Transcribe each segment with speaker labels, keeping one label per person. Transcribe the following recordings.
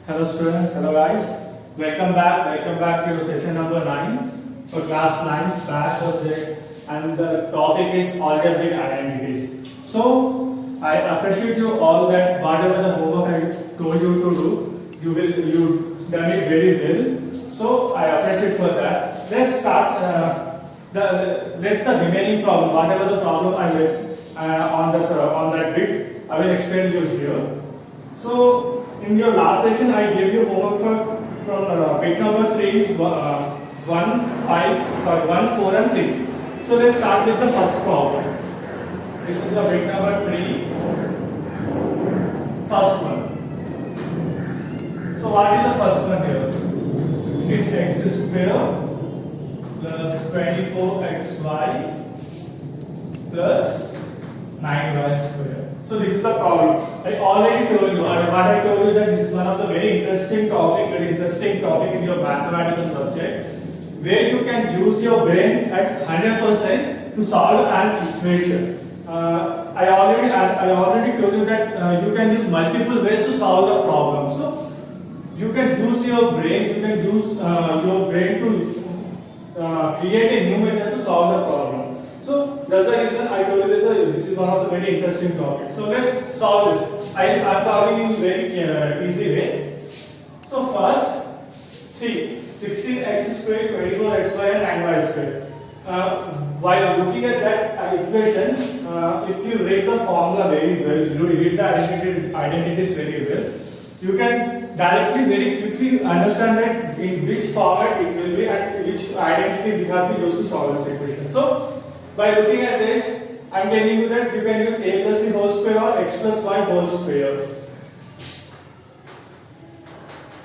Speaker 1: Hello students, hello guys. Welcome back to your session number 9 for class 9 math subject, and the topic is algebraic identities. So I appreciate you all that whatever the homework I told you to do, you done it very well. So I appreciate for that. Let's start the remaining problem. Whatever the problem I left on that bit, I will explain you here. So in your last session, I gave you homework from bit number 3 is 1, 4 and 6. So let's start with the first problem. This is the bit number 3, first one. So what is the first one here? 16x square plus 24xy plus 9y square. So this is the problem. I already told you, what I told you, that this is one of the very interesting topic in your mathematical subject, where you can use your brain at 100% to solve an equation. I already told you that you can use multiple ways to solve the problem. So you can use your brain. You can use your brain to create a new method to solve the problem. So that's the reason I told you this is one of the very interesting topics. So let's solve this. I am solving in very easy way. So first, see 16x square, 24xy and 9y square. While looking at that equation, if you read the formula very well, you read the identities very well, you can directly very quickly understand that in which format it will be and which identity we have to use to solve this equation. So by looking at this, I am telling you that you can use a plus b whole square or x plus y whole square.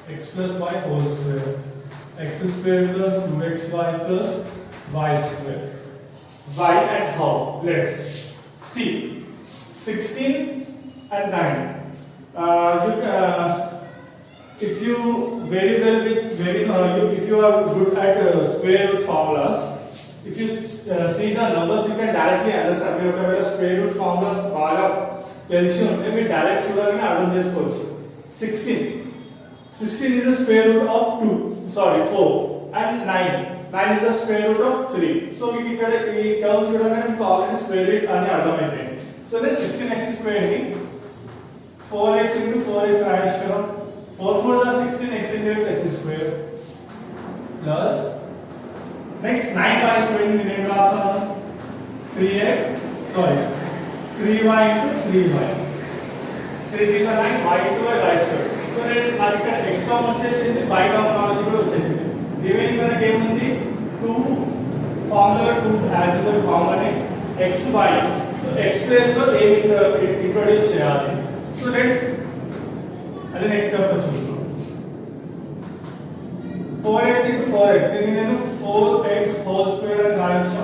Speaker 1: X plus y whole square. X square plus 2xy plus y square. Why and how? Let's see. 16 and 9. If you very well with if you are good at square root formulas, if you see the numbers, you can directly understand. మీరు ఒకవేళ square root formulas బాగా తెలిసి ఉంటే మీరు direct చూడగానే అర్థం చేసుకోవచ్చు. 16 is the square root of 4 and 9 is the square root of 3. So మీకు ఇక్కడ ఈ టర్మ్ చూడగానే మీకు ఆల్రెడీ స్క్వేర్ రూట్ అని అర్థమైపోయింది. సో నేను 16x స్క్వేర్ ని 4x into 4x రాయొచ్చు కదా. 4 4 are 16, x into x square plus next 9y square ని నేను రాస్తాను 3y into 3y 3 3 are 9 y into y square. So నేను అది ఇక్కడ x టర్మ్ వచ్చేసింది, y టర్మినాలజీ కూడా వచ్చేసింది. రిమైనింగ్ మనకి ఏముంది 2 formula 2 as usual common xy. So x place లో ఏమి ఇంట్రొడ్యూస్ చేయాలి. సో లెట్స్ అది నెక్స్ట్ స్టెప్ చూద్దాం. 4x into 4x, దీన్ని నేను 4x whole square అని రాయొచ్చు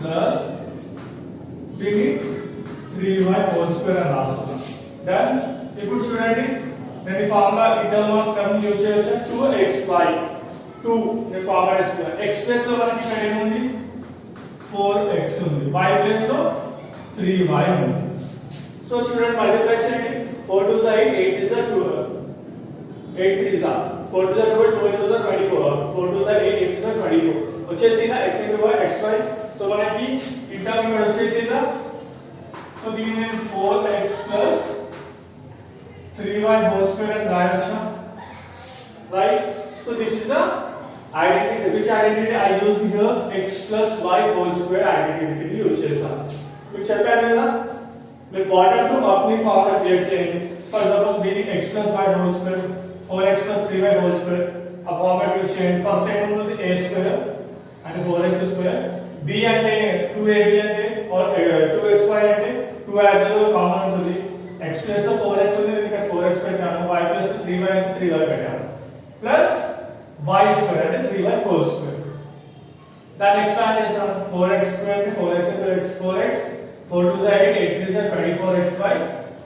Speaker 1: ప్లస్ దీన్ని 3y whole square అని రాస్తున్నాను. దెన్ ఇప్పుడు చూడండి, నేను ఈ ఫార్ములా ఈ టర్మ్ యూస్ చేయొచ్చు. 2xy 2 నేను కామన్ వేసుకున్నాను. x ప్లేస్ లో మనకి ఇక్కడ ఏముంది 4x ఉంది, y ప్లేస్ లో 3y ఉంది. సో చూడండి, మల్టిప్లై చేయండి. 4 2 are 8, 8 is 2, 8 3 is 4 2 are 12, 12 2 are 24, 4 2 are 8, 8 are 24. వచ్చేసిందా x into y xy. So మనకి ఈ టర్మ్ ఇక్కడ వచ్చేసిందా. సో దీన్ని నేను 4x plus 3y whole square అని రాయొచ్చు, right. So this is the identity. Which identity I used here? x plus y whole square ఐడెంటిటీని యూజ్ చేశాను. మీకు చెప్పాను కదా, మీరు బాటమ్ టు అప్ ని ఫార్ములా క్రియేట్ చేయండి. ఫర్ సపోజ్ దీన్ని x plus y whole square 4x plus 3y whole square ఆ ఫార్మాట్ యూస్ చేయండి. ఫస్ట్ టైం ఉంటుంది a square అంటే 4x square, b అంటే 2ab అంటే or 2xy అంటే 2 యాజ్ కామన్ ఉంటుంది. x ప్లస్ లో 4x ఉంది, ఇక్కడ 4x పెట్టాను. y ప్లస్ 3y అంటే 3y పెట్టాను ప్లస్ y స్క్వేర్ అంటే 3y whole square. దాన్ని ఎక్స్పాండ్ చేస్తాను. 4x స్క్వేర్ అంటే 4x into x 4x, 4 2 are 8, 8 3 are 24xy,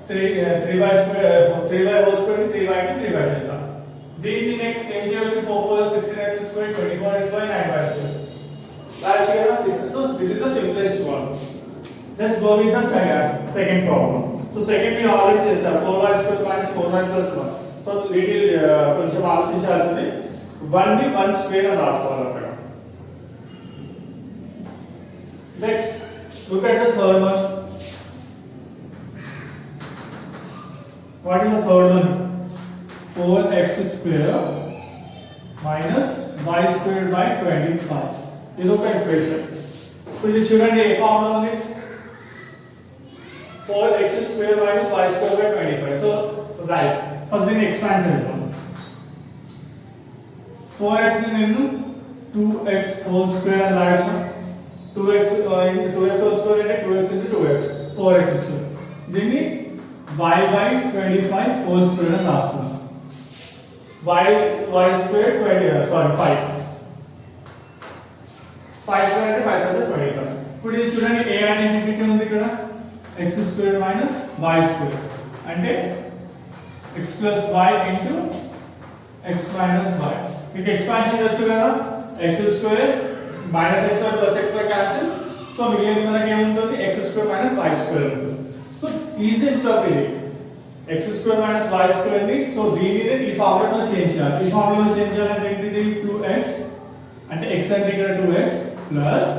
Speaker 1: 3y square 3y whole square 3y into 3y చేస్తాను. దీన్ని నెక్స్ట్ ఏం చేయొచ్చు? 4 4 are 16x square, 24xy, 9y square. That's so this is the simplest one. Let's go with the second problem. So second we already said 4y square minus 4y plus 1. So little కొంచెం ఆలోచించాల్సింది 1 ని 1 square అని రాసుకోవాలి అక్కడ. Next look at the third one. What is the third one? 4x square minus y squared by 25. ఇది ఒక equation. So ఇది చూడండి ఏ ఫార్ములా ఉంది, 4x square minus y squared by 25. So right, first దీన్ని ఎక్స్పాండ్ చేద్దాం. 4x ని నేను 2x whole square అని రాయొచ్చు. 2x into 2x whole square అంటే 2x into 2x 4x square. దీన్ని y by 25 whole square అని రాస్తున్నాం. y square 5 square అంటే 5 plus 25. ఇప్పుడు ఇది చూడండి ఏ ఐడెంటిటీ ఉంది ఇక్కడ, x square minus y square అంటే x plus y into x minus y. మీకు ఎక్స్పాన్షన్ తెలుసు కదా, x square minus x square plus x square cancel. So మిగిలిన మనకి ఏముంటుంది, x square minus y square ఉంటుంది. సో ఈజీ స్టెప్ ఇది, x square minus y square ని so దీనిని ఈ ఫార్ములాలో చేంజ్ చేయాలి. ఈ ఫార్ములాలో చేంజ్ చేయాలంటే ఏంటిది, 2x అంటే x అంటే ఇక్కడ 2x plus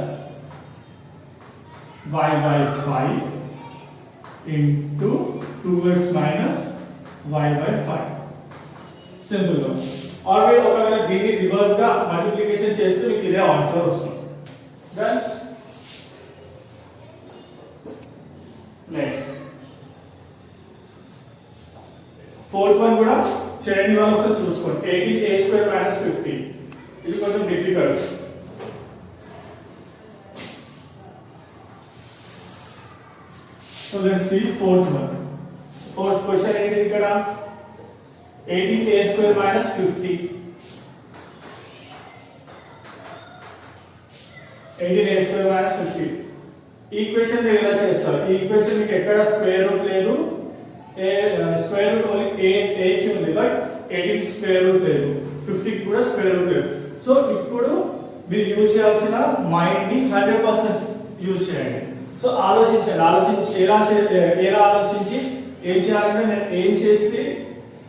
Speaker 1: y by 5 into 2x minus y by 5. Simple గా. ఆల్వేస్ ఒకవేళ దీన్ని రివర్స్ గా మల్టిప్లికేషన్ చేస్తే మీకు ఇదే ఆన్సర్ వస్తుంది. దెన్ నెక్స్ట్ ఫోర్త్ వన్ కూడా చేయండి, వాళ్ళు ఒకసారి చూసుకోండి. 18a square minus 50. ఇది కొంచెం difficult. So let's see fourth one. Fourth question ఏంటి ఇక్కడ, 18a square minus 50. 18a square minus 50. Equation ఎలా చేస్తారు, ఈ ఈక్వేషన్ మీకు ఎక్కడ స్క్వేర్ రూట్ లేదు, స్క్వేర్ రూట్ ఓన్లీ a కి ఉంది, బట్ 18 స్క్వేర్ రూట్ లేదు, 50 కి కూడా స్క్వేర్ రూట్ లేదు. సో ఇప్పుడు మీరు యూజ్ చేయాల్సిన మైండ్ ని 100% యూజ్ చేయండి. సో ఆలోచించండి, ఎలా ఆలోచించి ఏం చేయాలంటే నేను ఏం చేస్తే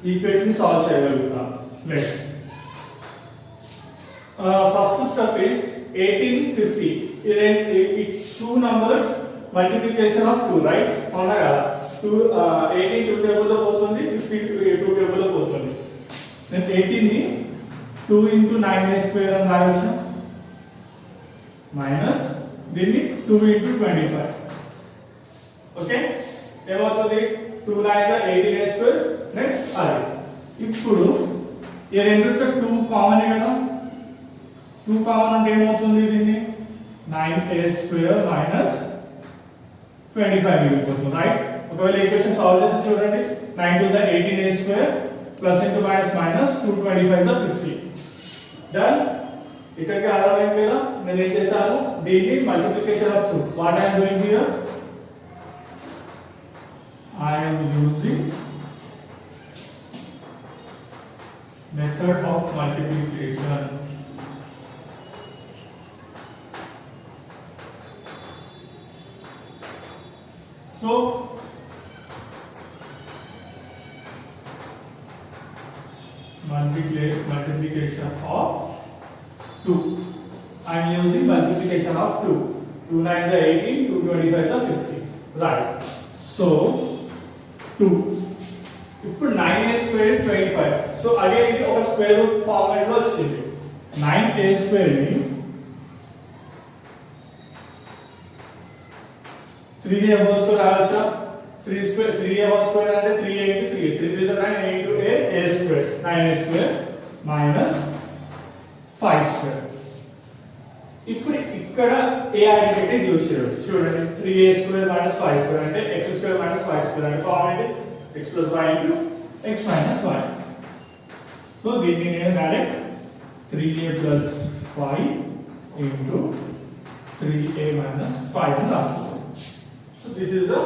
Speaker 1: ఈక్వేషన్ సాల్వ్ చేయగలుగుతాను. Next first step is 1850. ఇది two numbers multiplication of 2, right? అవునా కదా, 18 2 టేబుల్ లో పోతుంది, 50 2 టేబుల్ లో పోతుంది. నేను 18 ని 2 into 9a square అని రాయొచ్చు, మైనస్ దీన్ని 2 into 25. ఓకే, ఏమవుతుంది, 2 9 18a square. నెక్స్ట్ అది ఇప్పుడు ఈ రెండిట్లో 2 కామన్ కదా, 2 కామన్ అంటే ఏమవుతుంది, దీన్ని 9a square minus 25 మిగిలిపోతుంది, రైట్? ఒకవేళ ఈక్వేషన్ సాల్వ్ చేసి చూడండి, 9 2 18a square plus into minus minus 2 25 50. Done. ఇక్కడికి అర్థమైంది కదా, నేను ఏం చేశాను, దీన్ని multiplication of 2. What I am doing here, I am using method of multiplication. So multiplication of 2. I am using multiplication of 2. 2 9s are 18, 2 25s are 50. Right. So 2. ఇప్పుడు 9a square 25. So again ఇది ఒక square root format లో వచ్చింది. 9a square ని 3a whole square రాయొచ్చా, 3a whole square అంటే 3a into 3 3 3 is 9 a into a square 9a square minus 5 square. ఇప్పుడు ఇక్కడ ఏ identity use చేయవచ్చు చూడండి, 3a square minus 5 square అంటే x square minus 5 square అంటే ఫార్మ్ ఏంటి, x plus y into x minus y. So దీన్ని నేను direct 3a plus 5 into 3a minus 5 అని రాస్తాను. So this is the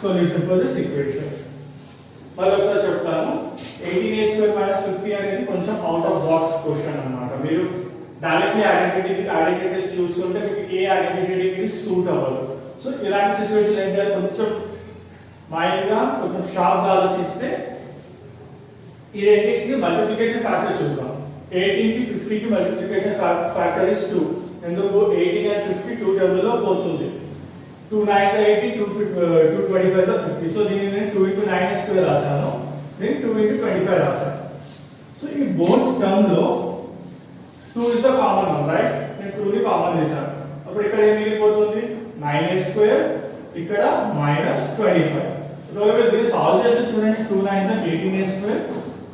Speaker 1: solution for this equation. మళ్ళీ ఒకసారి చెప్తాను, 18a square minus 50 అనేది కొంచెం అవుట్ ఆఫ్ బాక్స్ క్వశ్చన్ అన్నమాట. మీరు డైరెక్ట్లీ ఐడెంటిటీస్ చూస్తుంటే మీకు ఏ ఐడెంటిటీకి సూట్ అవ్వదు. సో ఇలాంటి సిచ్యువేషన్ ఏం చేయాలి, కొంచెం మైండ్గా కొంచెం షార్ప్గా ఆలోచిస్తే ఈ రెండింటికి మల్టిప్లికేషన్ ఫ్యాక్టర్ చూద్దాం. 18 కి 50 కి మల్టిప్లికేషన్ ఫ్యాక్టర్ ఇస్ 2. ఎందుకు 18 and 50 2 టేబుల్ లో పోతుంది. 2 9 80 2 25 50. సో దీన్ని నేను 2 into 9 square రాశాను. నేను 2 into 25 రాశాను. సో ఈ బోత్ టర్మ్ లో 2 is the common one, right? నేను 2 ని కామన్ చేశాను. అప్పుడు ఇక్కడ ఏం మిగిలిపోతుంది? 9a square, ఇక్కడ -25. ఒకవేళ దీన్ని సాల్వ్ చేస్తే చూడండి, 2 9s are 18a square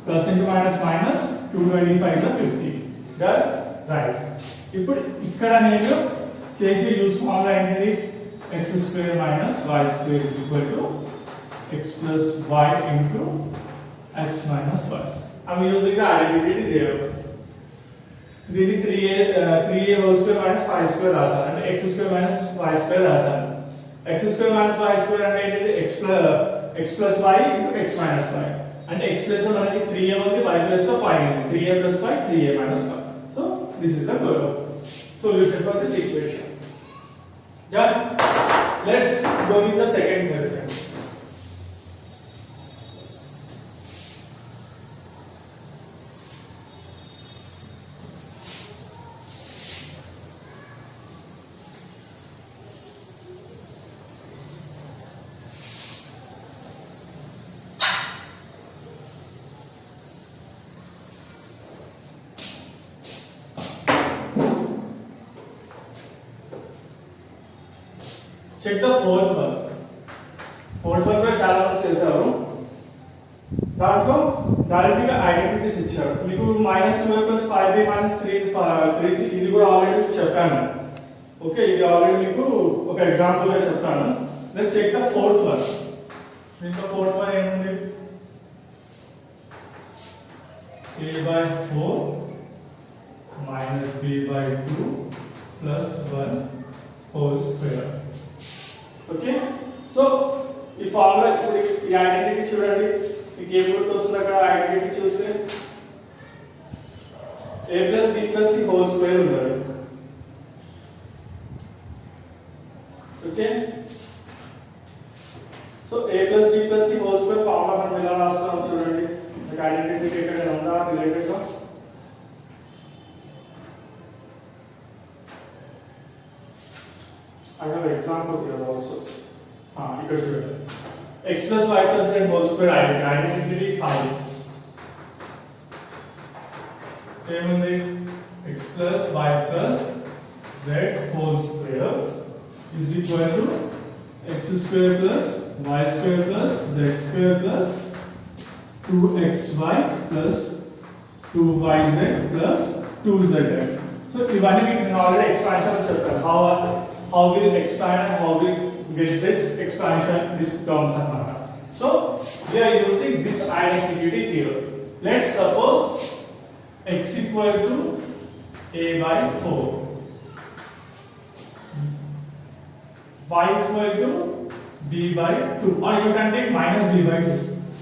Speaker 1: plus into minus 225 is 50. Done? Right. ఇప్పుడు ఇక్కడ నేను చేసే యూస్ ఫార్ములా ఏంటిది? x square minus y square is equal to x plus y into x minus y. I'm using the identity there. దీన్ని 3a whole square minus 5 square రాశాను. అంటే x square minus y square రాశాను. x square minus y square అంటే ఏంటిది? x plus y into x minus y. అంటే x plus లో మనకి 3a ఉంది, y ప్లస్ లో 5 ఉంది. 3a plus 5 3a minus 5. So this is the solution for this equation. Done. Let's go with the second question. Check the fourth one. Fourth one కూడా చాలా మంది చేశారు. దాంట్లో డైరెక్ట్గా ఐడెంటిటీస్ ఇచ్చారు. మీకు -2a + 5b - 3c ఇది కూడా ఆల్రెడీ చెప్పాను. ఓకే, ఇది ఆల్రెడీ మీకు ఒక ఎగ్జాంపుల్ గా చెప్తాను. Let's check the fourth one. దీంట్లో ఫోర్త్ వన్ ఏముంది? a/4 - b/2 + 1 whole square. Okay, so ఈ ఫార్ములా ఇప్పుడు ఈ ఐడెంటిటీ చూడండి, మీకు ఏం గుర్తొస్తుంది? అక్కడ ఐడెంటిటీ చూస్తే a + b + c whole square ఉంది. Okay, so a + b + c whole square formula మనం ఎలా రాస్తామో చూడండి. మీకు ఐడెంటిటీ ఎక్కడ ఉందా రిలేటెడ్ గా? I have example here also. ఇక్కడ చూడండి, x plus y plus z whole square identity 5. ఏముంది? x plus y plus z whole square is equal to x square plus y square plus z square plus 2xy plus 2yz plus 2zx. So ఇవన్నీ నేను already expansion చెప్పాను. How will expand and how will get this expansion, this terms anamata. So we are using this identity here. Let's suppose x equal to a/4, y equal to b/2, or you can take -b/2.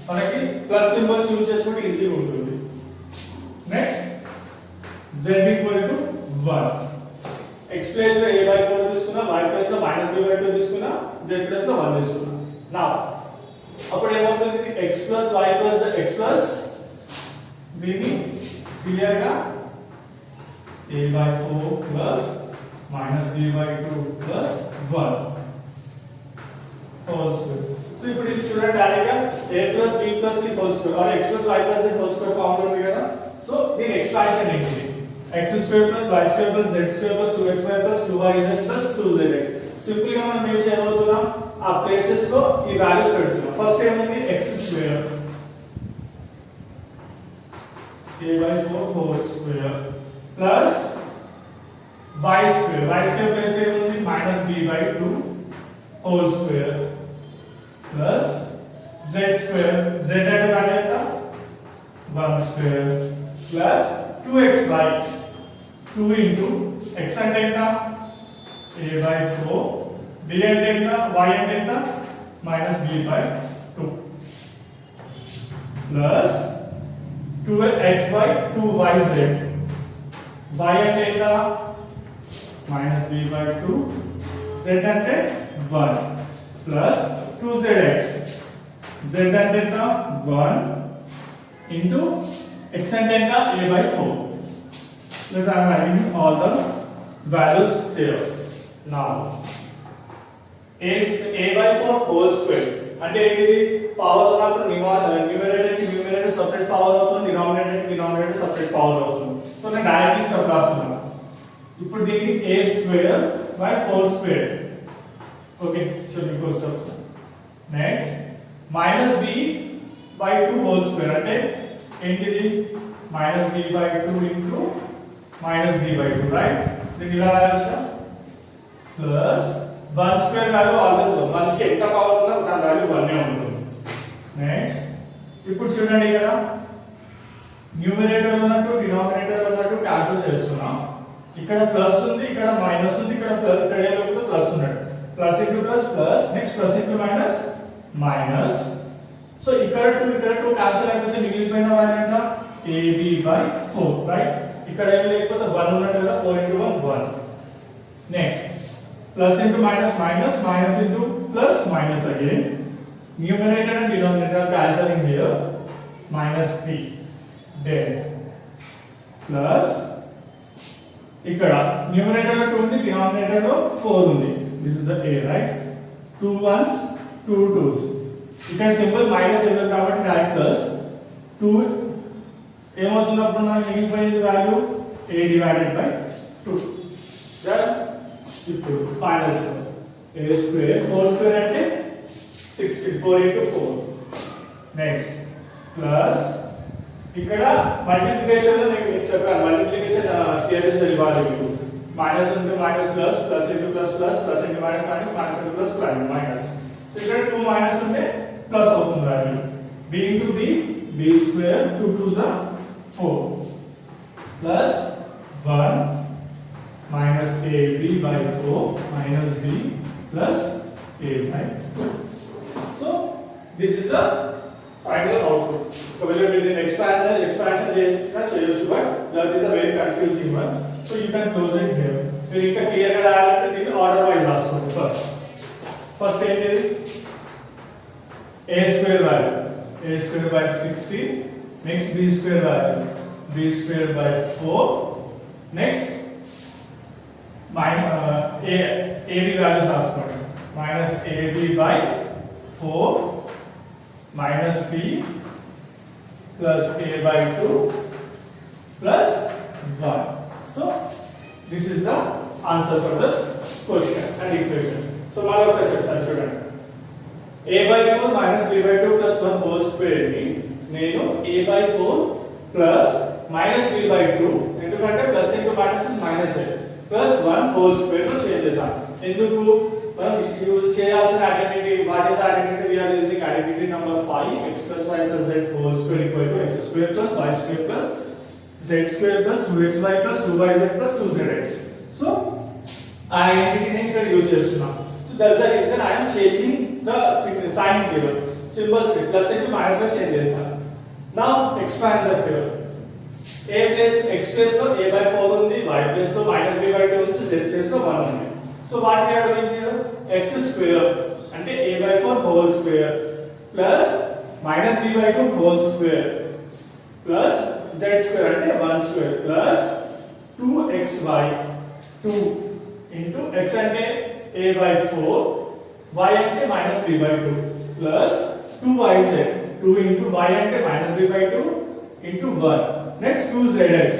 Speaker 1: మనకి plus symbols use చేసుకుంటే ఈజీగా ఉంటుంది. Next z equal to 1. x place లో a/4 తీసుకున్నా, y place లో -b/2 తీసుకున్నా, z place లో 1 తీసుకున్నా. నా అప్పుడు ఏమవుతుంది? x plus y plus x plus దీన్ని క్లియర్ గా a/4 plus -b/2 plus 1 whole square. So ఇప్పుడు ఇది చూడండి, డైరెక్ట్ గా a plus b plus c whole square or x plus y plus z whole square form లో ఉంది కదా. So దీని ఎక్స్పాన్షన్ ఏంటి? x square plus y square plus z square plus 2xy plus 2yz plus 2zx. Simple గా మనం ఏం చేయబోతున్నాం? ఆ ప్లేసెస్ లో ఈ వాల్యూస్ పెడుతున్నాం. ఫస్ట్ ఏముంది? x square a/4 whole square plus y square. y square place లో ఏముంది? -b/2 whole square plus z square. z అంటే వాల్యూ ఎంత? 1 square plus 2xy. 2 into x అంటే ఎంత? a/4, b అంటే ఎంత? y అంటే ఎంత? -b/2 plus 2xy 2yz. y అంటే ఎంత? -b/2, z అంటే 1 plus 2zx. z అంటే ఎంత? 1 into x అంటే ఎంత a by 4 plus I am writing all the values here. Now a by 4 whole square అంటే ఇది పవర్ ఉన్నప్పుడు న్యూమరేటర్ సెపరేట్ పవర్ అవుతుంది, డినామినేటర్ సెపరేట్ పవర్ అవుతుంది. సో నేను డైరెక్ట్లీ స్టెప్ రాస్తున్నాను. ఇప్పుడు దీనికి a square by 4 square. Okay చూడండి ఇంకో step. Next minus b by 2 whole square అంటే ఏంటిది minus b by 2 into minus b by 2, right? దీన్ని ఇలా రాయొచ్చా? ప్లస్ 1 square వాల్యూ ఆల్వేస్ 1 కి ఎంత పవర్ ఉన్నా దాని వాల్యూ 1 ఏ ఉంటుంది. నెక్స్ట్ ఇప్పుడు చూడండి ఇక్కడ న్యూమరేటర్ ఉన్నట్టు డినామినేటర్ ఉన్నట్టు క్యాన్సిల్ చేస్తున్నాం. ఇక్కడ ప్లస్ ఉంది, ఇక్కడ మైనస్ ఉంది, ఇక్కడ ప్లస్, ఇక్కడ ఏమవుతుందో ప్లస్ ఉన్నట్టు. Plus into plus plus, next plus into minus minus. So ఇక్కడ 2 క్యాన్సిల్ అయిపోతే మిగిలిపోయిన వాల్యూ ఎంత ab by 4, రైట్? ఇక్కడ ఏం లేకపోతే 1 ఉన్నట్టు కదా, 4 into 1 1. Next plus into minus minus, minus into plus minus again. Numerator and denominator cancelling here, minus b then plus ఇక్కడ న్యూమరేటర్ లో 2 ఉంది, డినామినేటర్ లో 4 ఉంది. This is the a, right? 2 1s 2 2s. ఇక్కడ సింపుల్ మైనస్ ఇవ్వాలి కాబట్టి direct plus 2 ఏమవుతున్నప్పుడు మనకి మిగిలిపోయేది value a divided by 2. ఇప్పుడు ఫైనల్ a square 4 square అంటే 64 into 4. నెక్స్ట్ ప్లస్ ఇక్కడ మల్టిప్లికేషన్ లో నేను మీకు చెప్పాను, మల్టిప్లికేషన్ చేసేది ఇవ్వాలి మీకు. Minus into minus plus, plus into plus plus, plus into minus minus, minus into plus minus. So ఇక్కడ 2 మైనస్ ఉంటే ప్లస్ అవుతుంది value. b into b, b square 2 2s are 4 plus 1 minus ab by 4 minus b plus a by 2. So this is the final output. So when you do the expansion చేసినా చేయొచ్చు, but that is a very confusing one. So you can close it here. So ఇంకా clear గా రాయాలంటే దీన్ని order wise రాసుకోండి. First ఏంటిది a square value, a square by 16. Next b square value, b square by 4. Next ab values రాసుకోండి, minus ab by 4 minus b plus a by 2 plus 1. So this is the answer for the question and equation. So మళ్ళీ ఒకసారి చెప్తాను చూడండి. a by 4 minus b by 2 plus 1 whole square ని నేను a by 4 plus minus b by 2 ఎందుకంటే plus into minus minus plus 1 whole square లో change చేశాను. ఎందుకు మనం యూజ్ చేయాల్సిన identity, what is identity? We are using identity number 5 x plus y plus z whole square equal to x square plus y square plus z square plus 2xy plus 2yz plus 2zx. So ఆ ఐడెంటిటీని ఇక్కడ use చేస్తున్నాం. So that's the reason I am changing the sign here, symbols plus into minus గా change చేశాను. Now expand the here. a place x place లో a by 4 ఉంది, y place లో minus b by 2 ఉంది, z place లో 1 ఉంది. So what we are doing here, x square అంటే a by 4 whole square plus minus b by 2 whole square plus z square అంటే 1 square plus 2xy 2 into x అంటే a by 4, y అంటే minus b by 2 plus 2yz 2 into y అంటే minus b by 2 into 1. Next 2zx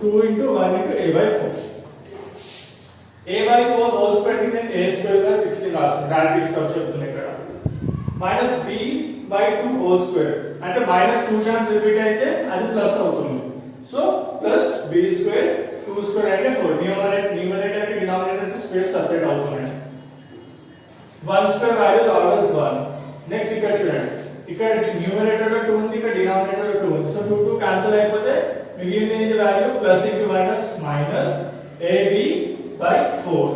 Speaker 1: 2 into 1 into a by 4. a by 4 whole square కి నేను a square by 16 రాస్తాను, direct step చెప్తున్నా ఇక్కడ. minus b by 2 whole square అంటే minus 2 times repeat అయితే అది plus అవుతుంది. So plus b square 2 square అంటే 4. న్యూమరేటర్ కి డినామినేటర్ కి స్పేస్ సెపరేట్ అవుతుంది. 1 square వాల్యూ ఆల్వేస్ 1. నెక్స్ట్ ఇక్కడ చూడండి, ఇక్కడ న్యూమరేటర్ లో 2 ఉంది, ఇక్కడ డినామినేటర్ లో 2 ఉంది. సో 2 2 క్యాన్సిల్ అయిపోతే మిగిలిన value plus into minus minus ab by 4.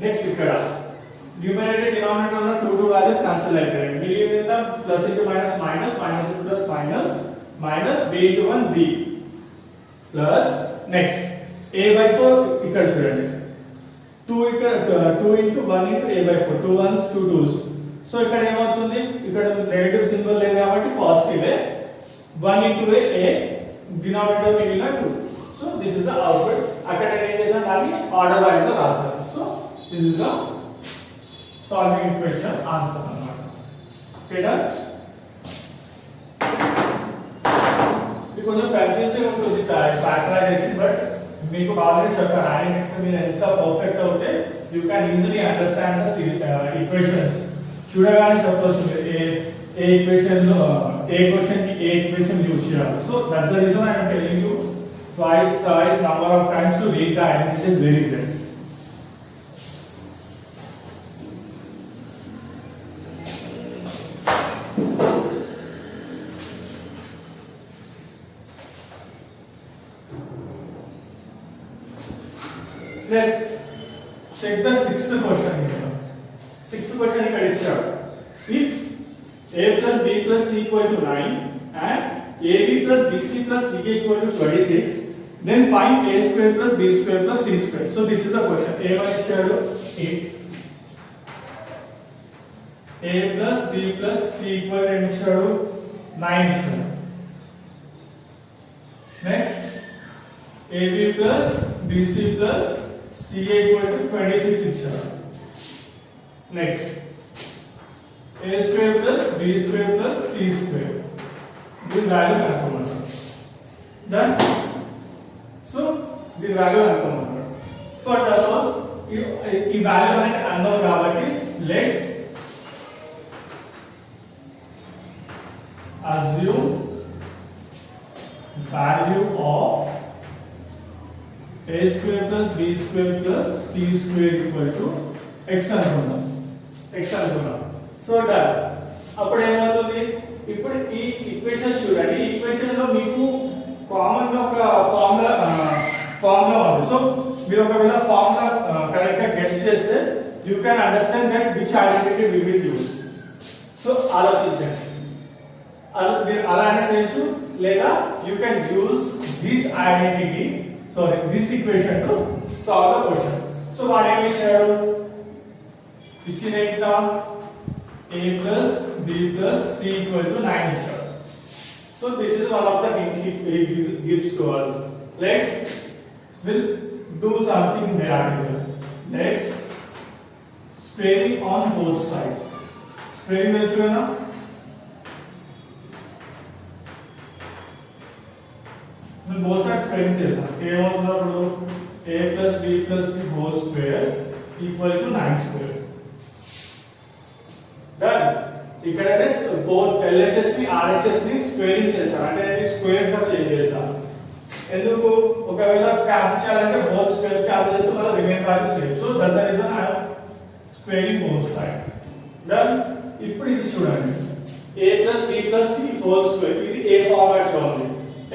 Speaker 1: Next ఇక్కడ న్యూమరేటర్ డినామినేటర్ లో 2 2 వాల్యూస్ క్యాన్సిల్ అయిపోయాయి. మిగిలిన plus into minus minus, minus into plus minus, minus b into 1 b plus next a by 4 ఇక్కడ చూడండి 2 ఇక్కడ 2 into 1 into a by 4, 2 1s 2 2s. So ఇక్కడ ఏమవుతుంది, ఇక్కడ నెగటివ్ సింబల్ లేదు కాబట్టి పాజిటివ్. 1 into a denominator మిగిలిన 2. So this is the output. అక్కడ నేను ఏం చేశాను దాన్ని ఆర్డర్ వైజ్ గా రాస్తాను. So this is the solving equation answer అన్నమాట. Okay done. ఇది కొంచెం కన్ఫ్యూజింగ్ ఉంటుంది ఫ్యాక్టరైజేషన్, బట్ మీకు ఆల్రెడీ చెప్పాను అన్నిటికీ మీరు ఎంత పర్ఫెక్ట్ అవుతే you can easily understand the equations. చూడగానే చెప్పవచ్చు ఏ ఈక్వేషన్ కి ఏ ఈక్వేషన్ యూజ్ చేయాలి. So that's the reason I am telling you twice number of times to read the analysis very well. Let's check the sixth question here. Sixth question ఇక్కడ ఇచ్చాడు. If a plus b plus c equal to 9 and ab plus bc plus ca equal to 26, then find a square plus b square plus c square. So this is the question. A1 ఇచ్చాడు. If a plus b plus c equal to ఇచ్చాడు 9 ఇచ్చాడు. Next ab plus bc plus ca equal to 26 ఇచ్చాడు. Next a square plus b square plus c square. This value కనుక్కోమన్నాడు. Done. So the value అనుకోమన్నాడు. For suppose ఈ value అనేది unknown కాబట్టి let's assume value of a square plus b square plus c square equal to x అనుకుందాం. So done. అప్పుడు ఏమవుతుంది, ఇప్పుడు ఈ equation చూడండి. ఈ ఈక్వేషన్ లో మీకు కామన్ గా ఒక ఫార్ములా ఉంది. సో మీరు ఒకవేళ ఫార్ములా కరెక్ట్ గా గెస్ చేస్తే you can understand that which identity we will use. So ఆలోచించండి, మీరు అలానే చేయొచ్చు, లేదా you can use this identity this equation to solve the question. So వాడు ఏమి ఇచ్చాడు, ఇచ్చిన a plus b plus c equal to 9 ఇచ్చాడు. So this is one of the hint he gives to us. We'll do something miraculous. Let's squaring on both sides. Squaring తెలుసునా? నేను both sides squaring చేశాను. ఏమవుతున్నప్పుడు a plus b plus c whole square equal to 9 square. Done. ఇక్కడ both LHS ని RHS ని squaring చేశాను, అంటే squares గా change చేశాను. ఎందుకు, ఒకవేళ క్యాన్సిల్ చేయాలంటే బోత్ స్క్వేర్స్ క్యాన్సిల్ చేస్తే మళ్ళీ remain value same. So that's the reason I yam squaring both side. Done. ఇప్పుడు ఇది చూడండి, a plus b plus c whole square, ఇది a ఫార్మాట్ లో ఉంది.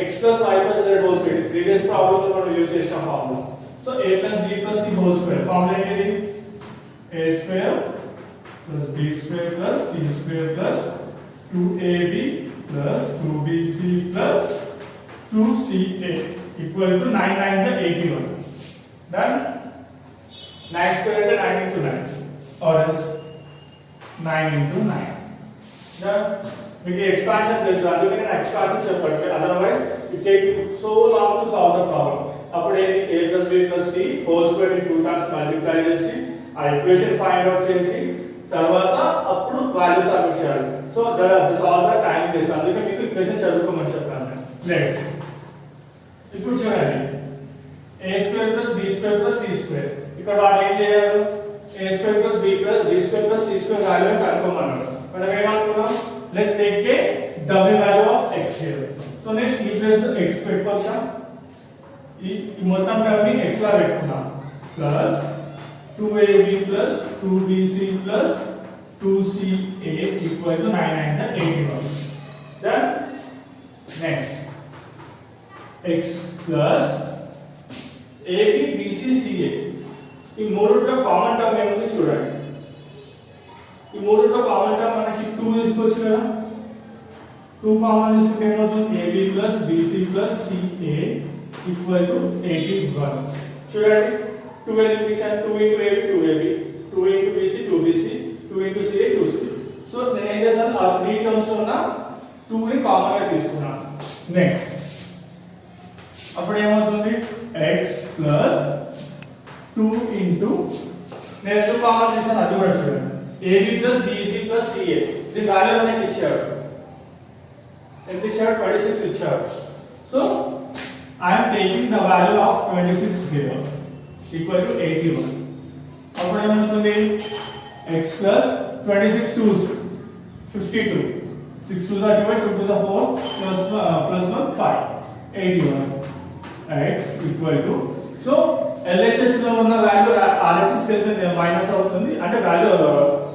Speaker 1: x plus y plus z whole square, previous problem లో మనం use చేసిన formula. So a plus b plus c whole square formula ఏంటి, a square plus b square plus c square plus 2ab plus 2bc plus 2ca equal to 9 9 is 81. Done. 9 square into 9 into 9, or else 9 into 9. Done. మీకు expansion తెలుసు, అందుకే నేను expansion చెప్పండి, otherwise it take so long to solve the problem. అప్పుడు ఏంటి, a plus b plus c whole square ని 2 times multiply చేసి ఆ ఈక్వేషన్ ఫైండ్ అవుట్ చేసి తర్వాత అప్పుడు వాల్యూ సబ్మిట్ చేయాలి. So this all the time చేసి, అందుకే మీకు ఈక్వేషన్ చదువుకోమని చెప్పాను. నెక్స్ట్ ఇప్పుడు చూడండి, a square plus b square plus c square, ఇక్కడ వాడు ఏం చేయాలి, a square plus b square plus c square value కనుక్కోమన్నాడు. మనం ఏమనుకున్నాం, let's take a double value of x here. So next ఈ ప్లేస్ లో x పెట్టుకోవచ్చా, ఈ మొత్తం టర్మ్ ని x లా పెట్టుకున్నాం, plus 2ab plus 2bc plus 2ca equal to 9 9 is 81. Then next x plus ab bc ca, ఈ మూడుట్లో కామన్ టర్మ్ ఏముంది చూడండి. ఈ మూడుట్లో కామన్ టర్మ్ మనకి 2 తీసుకోవచ్చు కదా, 2 కామన్ తీసుకుంటే ఏమవుతుంది, ab plus bc plus ca equal to 81. చూడండి, 2 elimination, 2 into AB 2AB, 2 into BC 2BC, 2 into CA 2C. So నేను ఏం చేశాను, ఆ 3 టర్మ్స్ ఉన్న 2 ని కామన్ గా తీసుకున్నాను. నెక్స్ట్ అప్పుడు ఏమవుతుంది x ప్లస్ 2 ఇంటూ నేను ఎందుకు కామన్ చేశాను అది కూడా చూడండి ab plus bc plus ca దీని వాల్యూ అనేది ఇచ్చాడు ఎంత ఇచ్చాడు 26 ఇచ్చాడు so I am taking the value of 26 here equal to 81 అప్పుడు ఏమవుతుంది x plus 26 2s 52 6 2s are 12 2 to the 4 plus 1 5 81 x equal to so LHS లో ఉన్న వాల్యూ RHS కి వెళ్తే మైనస్ అవుతుంది అంటే వాల్యూ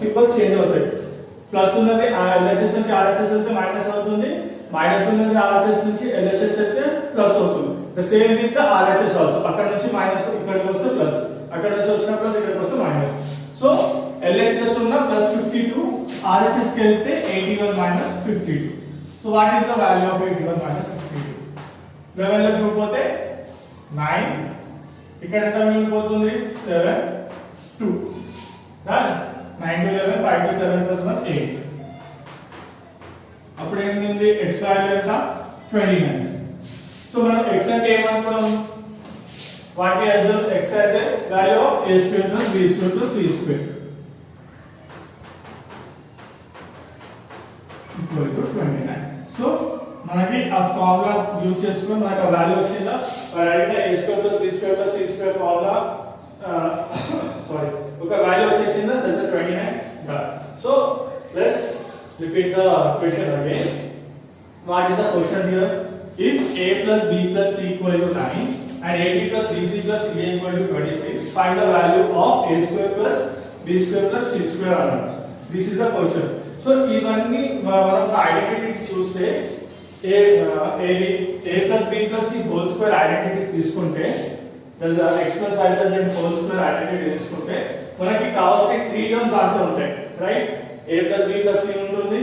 Speaker 1: సింబల్స్ చేంజ్ అవుతాయి ప్లస్ ఉన్నది LHS నుంచి RHS వెళ్తే మైనస్ అవుతుంది మైనస్ ఉన్నది RHS నుంచి LHS వెళ్తే ప్లస్ అవుతుంది the same with the RHS also అక్కడ నుంచి మైనస్ ఇక్కడికి వస్తే ప్లస్ అక్కడ నుంచి వచ్చిన ప్లస్ ఇక్కడికి వస్తే మైనస్ సో LHS ఉన్న ప్లస్ 52 RHS కి వెళ్తే 81 minus 52 so what is the value of 81 minus 52 11 లో చూపితే 9 ఇక్కడ ఎంత మిగిలిపోతుంది 7 2 right 9 to 11 5 to 7 plus 1 8 అప్పుడు ఏమింది x వాల్యూ ఎంత 29 సో మనం x అంటే ఏమనుకున్నాం what we assume x as a value of a square plus b square plus c square equal to 29 so మనకి ఆ ఫార్ములా యూస్ చేసుకొని మనకి ఆ వాల్యూ వచ్చిందా right a square plus b square plus c square formula sorry ఒక value వచ్చేసిందా that's 29 done so let's repeat the question again what is the question here if a plus b plus c equal to 9 and ab plus bc plus ca equal to 26 find the value of a square plus b square plus c square this is the question so ఇవన్నీ మనం identity చూస్తే a plus b plus c whole square identity తీసుకుంటే that x plus y plus z whole square identity తీసుకుంటే మనకి కావాల్సిన 3 terms దాంట్లో ఉంటాయి right a plus b plus c ఉంటుంది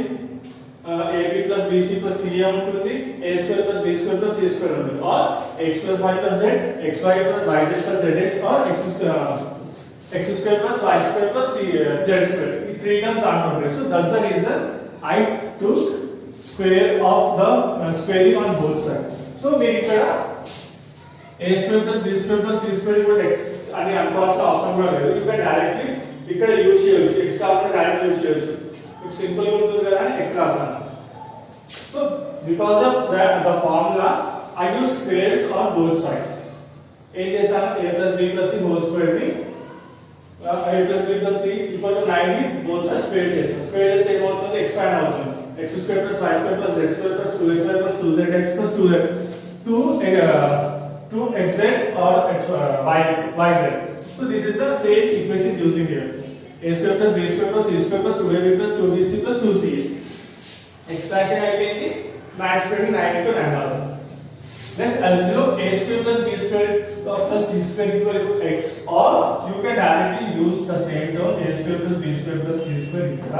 Speaker 1: ab plus bc plus ca ఉంటుంది a square plus b square plus c square ఉంటుంది or x plus y plus z xy plus yz plus zx or x square plus y square plus z square ఈ 3 terms దాంట్లో ఉంటాయి so that's the reason I took square of the squaring on both sides so మీరు ఇక్కడ a square plus b square plus c square equal to x అని అనుకోవాల్సిన అవసరం కూడా లేదు you can directly ఇక్కడ యూజ్ చేయొచ్చు x కావాలంటే డైరెక్ట్లీ యూజ్ చేయొచ్చు మీకు సింపుల్ గా ఉంటుంది కదా x రాసాను so because of that the formula I use squares on both sides ఏం చేశాను a plus b plus c whole square ని a plus b plus c equal to 9 ని both sides square చేసాను square చేస్తే ఏమవుతుంది expand అవుతుంది x square plus y square plus z square plus 2xy plus 2zx plus 2xz or yz so this is the same equation using here a square plus b square plus c square plus 2ab plus 2bc plus 2ca expansion అయిపోయింది max square 9 into 9 అవుతుంది let's assume a square plus b square plus c square equal to x or you can directly use the same term a square plus b square plus c square ఇక్కడ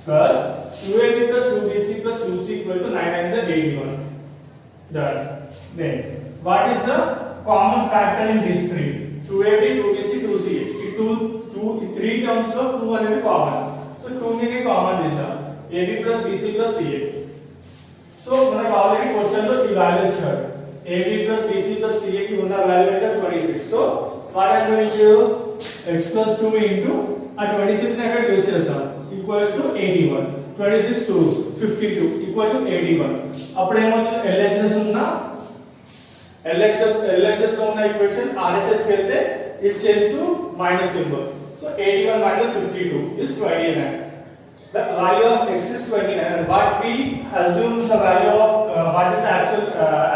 Speaker 1: plus 2ab plus 2bc plus 2c equal to 9 times 81 done then what is the common factor in these three 2ab 2bc 2ca ఈ 3 terms లో 2 అనేది common so 2 ని common చేసాం ab plus bc plus ca so మనకు already question లో ఈ value ఇచ్చారు ab plus bc plus ca కి ఉన్న వాల్యూ అంటే 26 so what I am going to x plus 2 into ఆ 26 ని అక్కడ యూస్ చేస్తాం ఈక్వల్ టు 81 26 2 52 ఈక్వల్ టు 81 అప్పుడు ఏమవుతుంది LHS ఉన్న LHS లో ఉన్న ఈక్వేషన్ RHS కి వెళ్తే it's change to minus symbol so 81 minus 52 is 29 the value of x is 29 and what we assume the value of what is the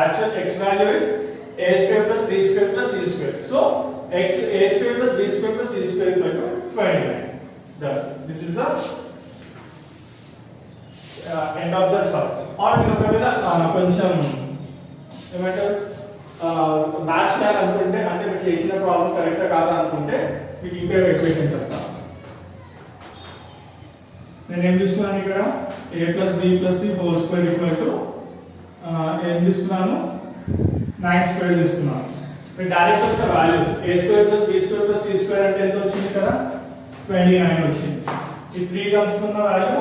Speaker 1: actual x value is a square plus b square plus c square so x a square plus b square plus c square equal to 29 thus this is the end of the sum or మీరు ఒకవేళ కొంచెం ఏమంటారు match చేయాలనుకుంటే అంటే మీరు చేసిన problem కరెక్టా కాదా అనుకుంటే మీకు ఇంకా ఈక్వేషన్ చెప్తాను నేను ఏం తీసుకున్నాను ఇక్కడ a plus b plus c whole square equal to ఏం తీసుకున్నాను 9 స్క్వేర్ తీసుకున్నాను మీరు డైరెక్ట్ వచ్చే values a square plus b square plus c square అంటే ఎంత వచ్చింది ఇక్కడ 29 వచ్చింది ఈ 3 టర్మ్స్ ఉన్న వాల్యూ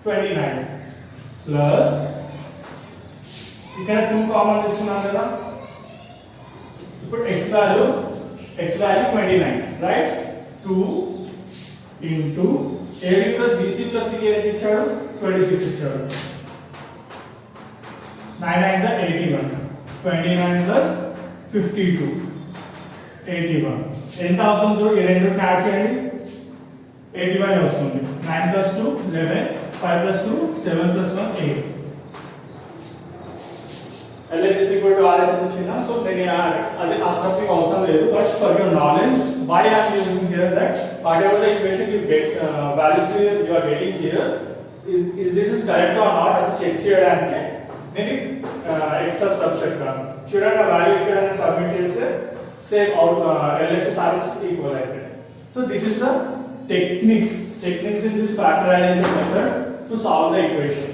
Speaker 1: 29 plus ఇక్కడ 2 కామన్ తీసుకున్నాం కదా, ఇప్పుడు x value 29 right. 2 into AB plus BC plus C ఎంత ఇచ్చాడు, 26 ఇచ్చాడు. 9 9 is 81, 29 plus 52, 81 ఎంత అవుతుంది చూడు, ఈ రెండింటిని యాడ్ చేయండి, 81 వస్తుంది. 9 plus 2 11, 5 plus 2 7 plus 1 8. LHS is equal to RHS వచ్చిందా. సో నేను అది ఆ స్టఫ్ మీకు అవసరం లేదు, but for your knowledge why I am using here that whatever the equation you get values you are getting here is this is correct or not అది check చేయడానికి నేను ఎక్స్ట్రా స్టెప్ చెప్తాను. చూడండి ఆ వాల్యూ ఇక్కడ సబ్మిట్ చేస్తే same out LHS RHS equal అయితే. So this is the techniques in this factorization method to solve the equation.